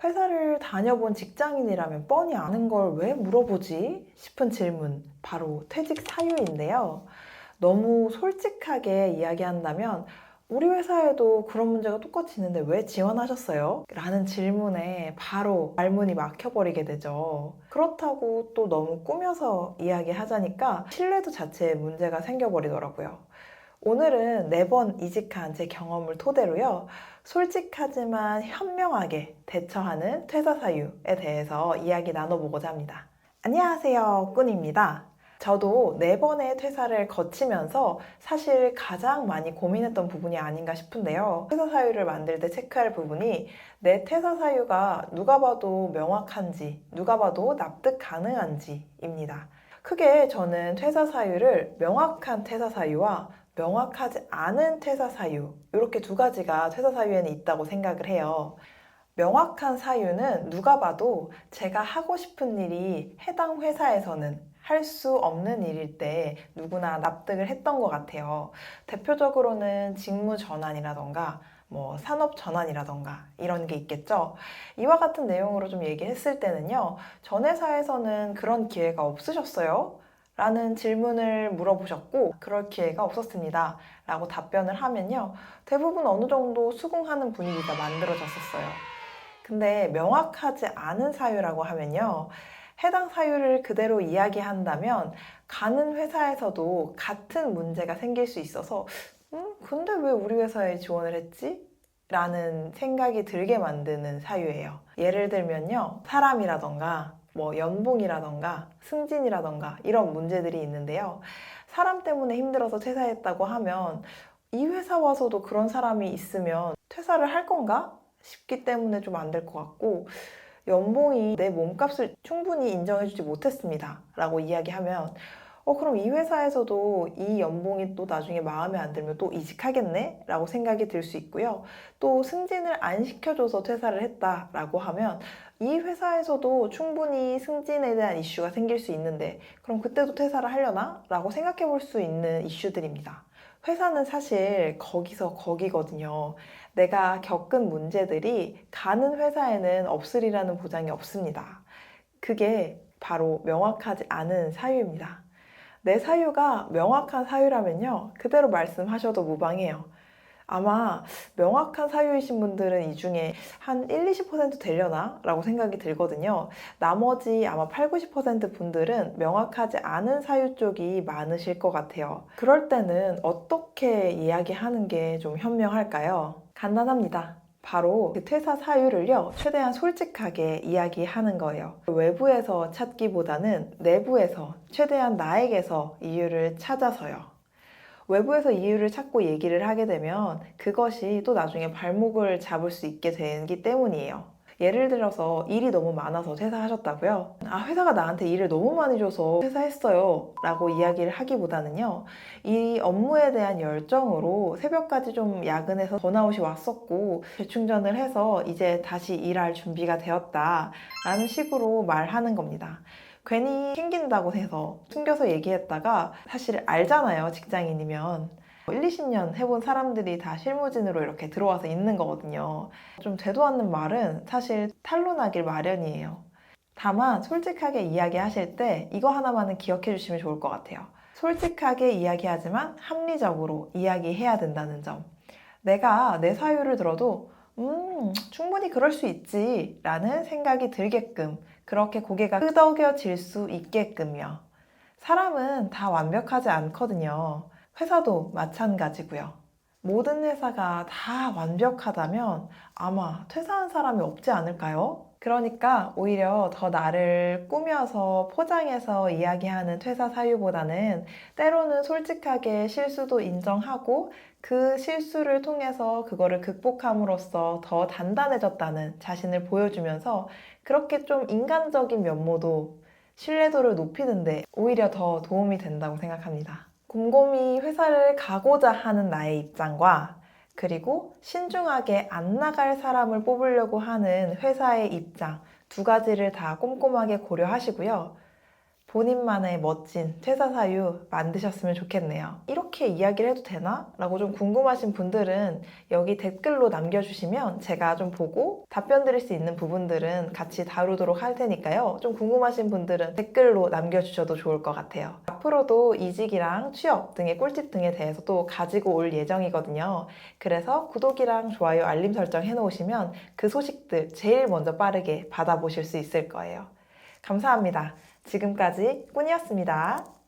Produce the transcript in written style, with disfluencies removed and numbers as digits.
회사를 다녀본 직장인이라면 뻔히 아는 걸 왜 물어보지? 싶은 질문, 바로 퇴직 사유인데요. 너무 솔직하게 이야기한다면 우리 회사에도 그런 문제가 똑같이 있는데 왜 지원하셨어요? 라는 질문에 바로 말문이 막혀버리게 되죠. 그렇다고 또 너무 꾸며서 이야기하자니까 신뢰도 자체에 문제가 생겨버리더라고요. 오늘은 4번 이직한 제 경험을 토대로요. 솔직하지만 현명하게 대처하는 퇴사 사유에 대해서 이야기 나눠보고자 합니다. 안녕하세요, 꾼입니다. 저도 4번의 퇴사를 거치면서 사실 가장 많이 고민했던 부분이 아닌가 싶은데요. 퇴사 사유를 만들 때 체크할 부분이 내 퇴사 사유가 누가 봐도 명확한지, 누가 봐도 납득 가능한지입니다. 크게 저는 퇴사 사유를 명확한 퇴사 사유와 명확하지 않은 퇴사 사유, 이렇게 두 가지가 퇴사 사유에는 있다고 생각을 해요. 명확한 사유는 누가 봐도 제가 하고 싶은 일이 해당 회사에서는 할 수 없는 일일 때 누구나 납득을 했던 것 같아요. 대표적으로는 직무 전환이라던가 산업 전환이라던가 이런 게 있겠죠. 이와 같은 내용으로 좀 얘기했을 때는요. 전 회사에서는 그런 기회가 없으셨어요? 라는 질문을 물어보셨고 그럴 기회가 없었습니다. 라고 답변을 하면요. 대부분 어느 정도 수긍하는 분위기가 만들어졌었어요. 근데 명확하지 않은 사유라고 하면요. 해당 사유를 그대로 이야기한다면 가는 회사에서도 같은 문제가 생길 수 있어서 근데 왜 우리 회사에 지원을 했지? 라는 생각이 들게 만드는 사유예요. 예를 들면요. 사람이라던가 연봉이라던가 승진이라던가 이런 문제들이 있는데요. 사람 때문에 힘들어서 퇴사했다고 하면 이 회사 와서도 그런 사람이 있으면 퇴사를 할 건가? 싶기 때문에 좀 안 될 것 같고 연봉이 내 몸값을 충분히 인정해주지 못했습니다 라고 이야기하면 그럼 이 회사에서도 이 연봉이 또 나중에 마음에 안 들면 또 이직하겠네? 라고 생각이 들 수 있고요. 또 승진을 안 시켜줘서 퇴사를 했다라고 하면 이 회사에서도 충분히 승진에 대한 이슈가 생길 수 있는데 그럼 그때도 퇴사를 하려나? 라고 생각해 볼 수 있는 이슈들입니다. 회사는 사실 거기서 거기거든요. 내가 겪은 문제들이 가는 회사에는 없으리라는 보장이 없습니다. 그게 바로 명확하지 않은 사유입니다. 내 사유가 명확한 사유라면요. 그대로 말씀하셔도 무방해요. 아마 명확한 사유이신 분들은 이 중에 한 1, 20% 되려나? 라고 생각이 들거든요. 나머지 아마 8, 90% 분들은 명확하지 않은 사유 쪽이 많으실 것 같아요. 그럴 때는 어떻게 이야기하는 게 좀 현명할까요? 간단합니다. 바로 그 퇴사 사유를요, 최대한 솔직하게 이야기하는 거예요. 외부에서 찾기보다는 내부에서, 최대한 나에게서 이유를 찾아서요. 외부에서 이유를 찾고 얘기를 하게 되면 그것이 또 나중에 발목을 잡을 수 있게 되기 때문이에요. 예를 들어서 일이 너무 많아서 퇴사하셨다고요? 회사가 나한테 일을 너무 많이 줘서 퇴사했어요 라고 이야기를 하기보다는요, 이 업무에 대한 열정으로 새벽까지 좀 야근해서 번아웃이 왔었고 재충전을 해서 이제 다시 일할 준비가 되었다 라는 식으로 말하는 겁니다. 괜히 튕긴다고 해서 숨겨서 얘기했다가 사실 알잖아요, 직장인이면. 1, 20년 해본 사람들이 다 실무진으로 이렇게 들어와서 있는 거거든요. 좀 되도 않는 말은 사실 탄로나길 마련이에요. 다만 솔직하게 이야기하실 때 이거 하나만은 기억해 주시면 좋을 것 같아요. 솔직하게 이야기하지만 합리적으로 이야기해야 된다는 점. 내가 내 사유를 들어도 충분히 그럴 수 있지 라는 생각이 들게끔 그렇게 고개가 끄덕여질 수 있게끔요. 사람은 다 완벽하지 않거든요. 회사도 마찬가지고요. 모든 회사가 다 완벽하다면 아마 퇴사한 사람이 없지 않을까요? 그러니까 오히려 더 나를 꾸며서 포장해서 이야기하는 퇴사 사유보다는 때로는 솔직하게 실수도 인정하고 그 실수를 통해서 그거를 극복함으로써 더 단단해졌다는 자신을 보여주면서 그렇게 좀 인간적인 면모도 신뢰도를 높이는데 오히려 더 도움이 된다고 생각합니다. 곰곰이 회사를 가고자 하는 나의 입장과 그리고 신중하게 안 나갈 사람을 뽑으려고 하는 회사의 입장 두 가지를 다 꼼꼼하게 고려하시고요. 본인만의 멋진 퇴사 사유 만드셨으면 좋겠네요. 이렇게 이야기를 해도 되나? 라고 좀 궁금하신 분들은 여기 댓글로 남겨주시면 제가 좀 보고 답변 드릴 수 있는 부분들은 같이 다루도록 할 테니까요. 좀 궁금하신 분들은 댓글로 남겨주셔도 좋을 것 같아요. 앞으로도 이직이랑 취업 등의 꿀팁 등에 대해서 또 가지고 올 예정이거든요. 그래서 구독이랑 좋아요, 알림 설정 해놓으시면 그 소식들 제일 먼저 빠르게 받아보실 수 있을 거예요. 감사합니다. 지금까지 꾼이었습니다.